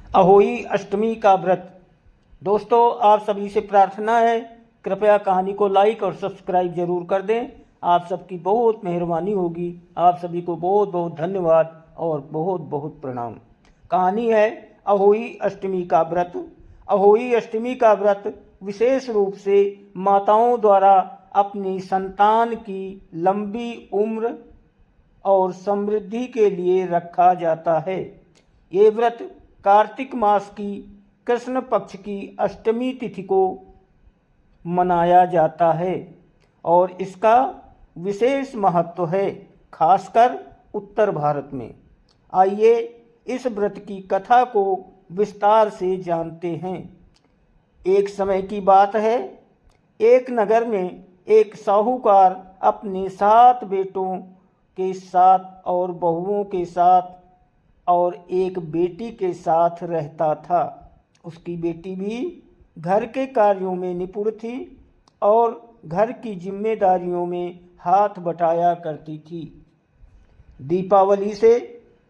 अहोई अष्टमी का व्रत। दोस्तों, आप सभी से प्रार्थना है, कृपया कहानी को लाइक और सब्सक्राइब जरूर कर दें। आप सबकी बहुत मेहरबानी होगी। आप सभी को बहुत बहुत धन्यवाद और बहुत बहुत प्रणाम। कहानी है अहोई अष्टमी का व्रत। अहोई अष्टमी का व्रत विशेष रूप से माताओं द्वारा अपनी संतान की लंबी उम्र और समृद्धि के लिए रखा जाता है। ये व्रत कार्तिक मास की कृष्ण पक्ष की अष्टमी तिथि को मनाया जाता है और इसका विशेष महत्व है, खासकर उत्तर भारत में। आइए इस व्रत की कथा को विस्तार से जानते हैं। एक समय की बात है, एक नगर में एक साहूकार अपने 7 बेटों के साथ और बहुओं के साथ और एक बेटी के साथ रहता था। उसकी बेटी भी घर के कार्यों में निपुण थी और घर की जिम्मेदारियों में हाथ बटाया करती थी। दीपावली से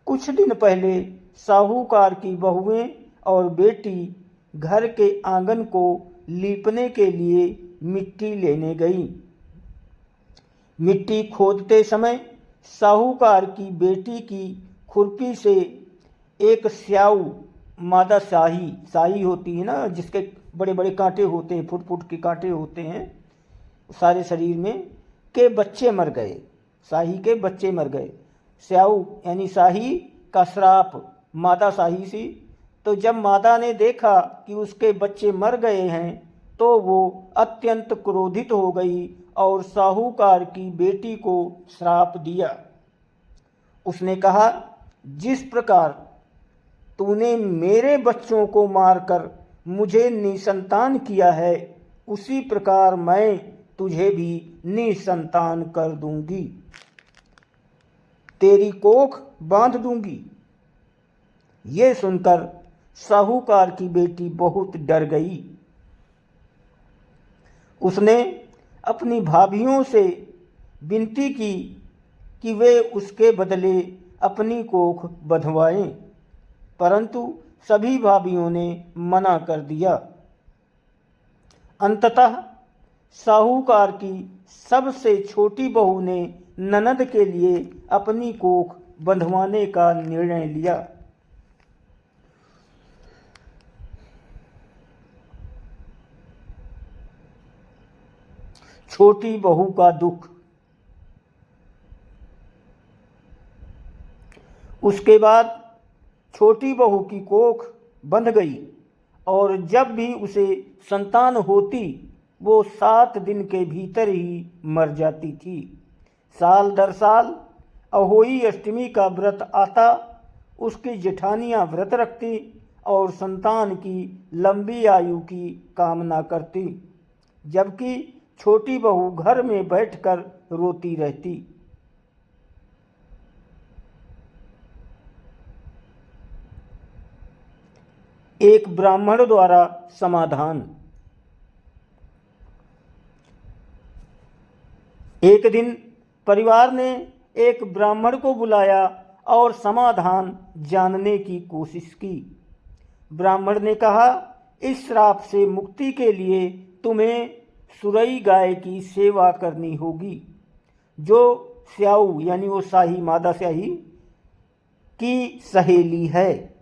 कुछ दिन पहले साहूकार की बहुएं और बेटी घर के आंगन को लीपने के लिए मिट्टी लेने गई। मिट्टी खोदते समय साहूकार की बेटी की खुरपी से एक स्याऊ, मादा शाही होती है ना, जिसके बड़े बड़े कांटे होते हैं, फुट फुट के कांटे होते हैं सारे शरीर में, के बच्चे मर गए। शाही के बच्चे मर गए। स्याऊ यानी शाही का श्राप मादा शाही सी। तो जब मादा ने देखा कि उसके बच्चे मर गए हैं तो वो अत्यंत क्रोधित हो गई और साहूकार की बेटी को श्राप दिया। उसने कहा, जिस प्रकार तूने मेरे बच्चों को मारकर मुझे निसंतान किया है, उसी प्रकार मैं तुझे भी निसंतान कर दूंगी, तेरी कोख बांध दूंगी। ये सुनकर साहूकार की बेटी बहुत डर गई। उसने अपनी भाभियों से विनती की कि वे उसके बदले अपनी कोख बंधवाएं, परंतु सभी भाभियों ने मना कर दिया। अंततः साहूकार की सबसे छोटी बहू ने ननद के लिए अपनी कोख बंधवाने का निर्णय लिया। छोटी बहू का दुख। उसके बाद छोटी बहू की कोख बंध गई और जब भी उसे संतान होती वो 7 दिन के भीतर ही मर जाती थी। साल दर साल अहोई अष्टमी का व्रत आता, उसकी जेठानियां व्रत रखती और संतान की लंबी आयु की कामना करती, जबकि छोटी बहू घर में बैठकर रोती रहती। एक ब्राह्मण द्वारा समाधान। एक दिन परिवार ने एक ब्राह्मण को बुलाया और समाधान जानने की कोशिश की। ब्राह्मण ने कहा, इस श्राप से मुक्ति के लिए तुम्हें सुरई गाय की सेवा करनी होगी, जो स्याऊ यानी वो शाही, मादा शाही की सहेली है।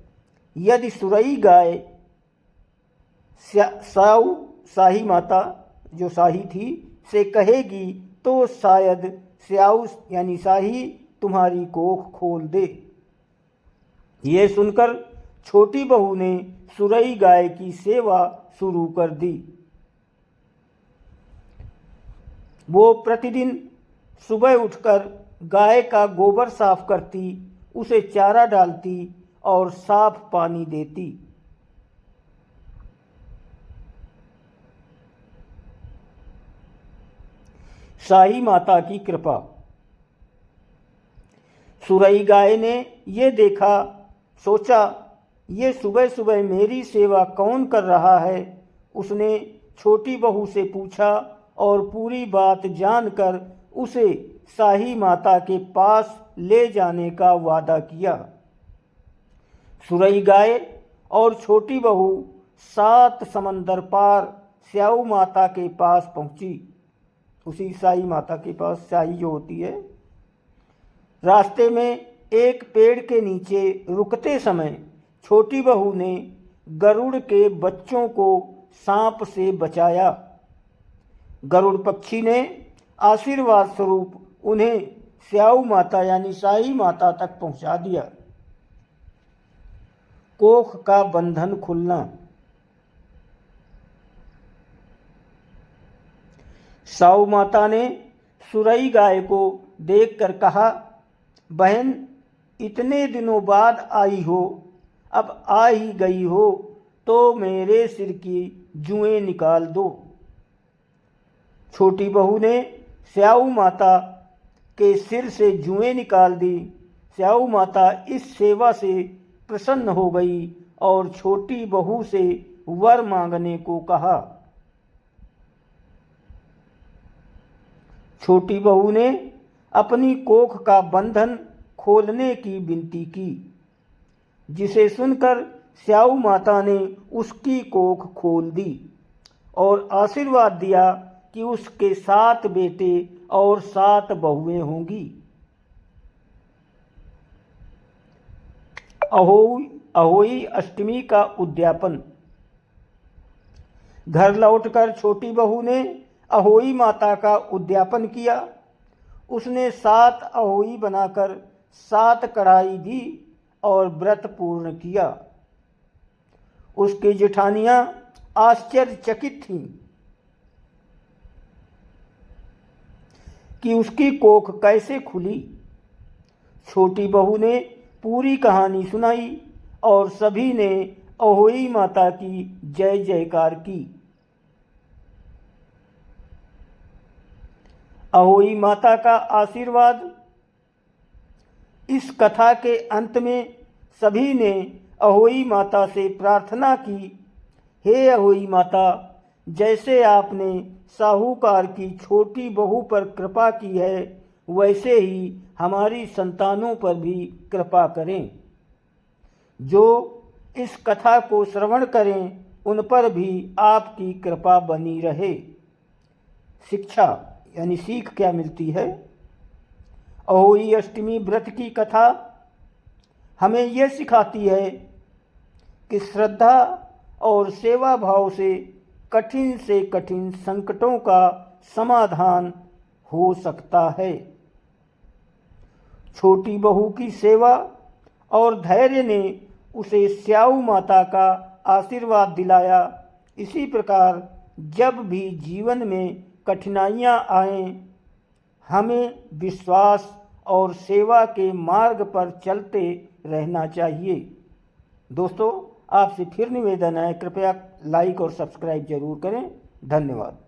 यदि सुरई गाय स्याऊ शाही माता जो शाही थी से कहेगी तो शायद स्याऊ यानी शाही तुम्हारी कोख खोल दे। ये सुनकर छोटी बहू ने सुरई गाय की सेवा शुरू कर दी। वो प्रतिदिन सुबह उठकर गाय का गोबर साफ करती, उसे चारा डालती और साफ पानी देती। शाही माता की कृपा। सुरई गाय ने ये देखा, सोचा, ये सुबह सुबह मेरी सेवा कौन कर रहा है। उसने छोटी बहू से पूछा और पूरी बात जानकर उसे शाही माता के पास ले जाने का वादा किया। सुरई गाय और छोटी बहू 7 समंदर पार स्याऊ माता के पास पहुंची। उसी साई माता के पास, साई जो होती है। रास्ते में एक पेड़ के नीचे रुकते समय छोटी बहू ने गरुड़ के बच्चों को सांप से बचाया। गरुड़ पक्षी ने आशीर्वाद स्वरूप उन्हें स्याऊ माता यानी साई माता तक पहुंचा दिया। कोख का बंधन खुलना। साऊ माता ने सुरई गाय को देखकर कहा, बहन इतने दिनों बाद आई हो, अब आ ही गई हो तो मेरे सिर की जुएं निकाल दो। छोटी बहू ने स्याऊ माता के सिर से जुएं निकाल दी। स्याऊ माता इस सेवा से प्रसन्न हो गई और छोटी बहू से वर मांगने को कहा। छोटी बहू ने अपनी कोख का बंधन खोलने की विनती की, जिसे सुनकर स्याऊ माता ने उसकी कोख खोल दी और आशीर्वाद दिया कि उसके 7 बेटे और 7 बहुएं होंगी। अहोई अष्टमी का उद्यापन। घर लौटकर छोटी बहू ने अहोई माता का उद्यापन किया। उसने 7 अहोई बनाकर 7 कढ़ाई दी और व्रत पूर्ण किया। उसकी जेठानियां आश्चर्यचकित थीं कि उसकी कोख कैसे खुली। छोटी बहू ने पूरी कहानी सुनाई और सभी ने अहोई माता की जय जयकार की। अहोई माता का आशीर्वाद। इस कथा के अंत में सभी ने अहोई माता से प्रार्थना की, हे अहोई माता, जैसे आपने साहूकार की छोटी बहू पर कृपा की है, वैसे ही हमारी संतानों पर भी कृपा करें। जो इस कथा को श्रवण करें उन पर भी आपकी कृपा बनी रहे। शिक्षा यानी सीख क्या मिलती है? अहोई अष्टमी व्रत की कथा हमें यह सिखाती है कि श्रद्धा और सेवा भाव से कठिन संकटों का समाधान हो सकता है। छोटी बहू की सेवा और धैर्य ने उसे स्याऊ माता का आशीर्वाद दिलाया। इसी प्रकार जब भी जीवन में कठिनाइयाँ आएं, हमें विश्वास और सेवा के मार्ग पर चलते रहना चाहिए। दोस्तों, आपसे फिर निवेदन है, कृपया लाइक और सब्सक्राइब जरूर करें। धन्यवाद।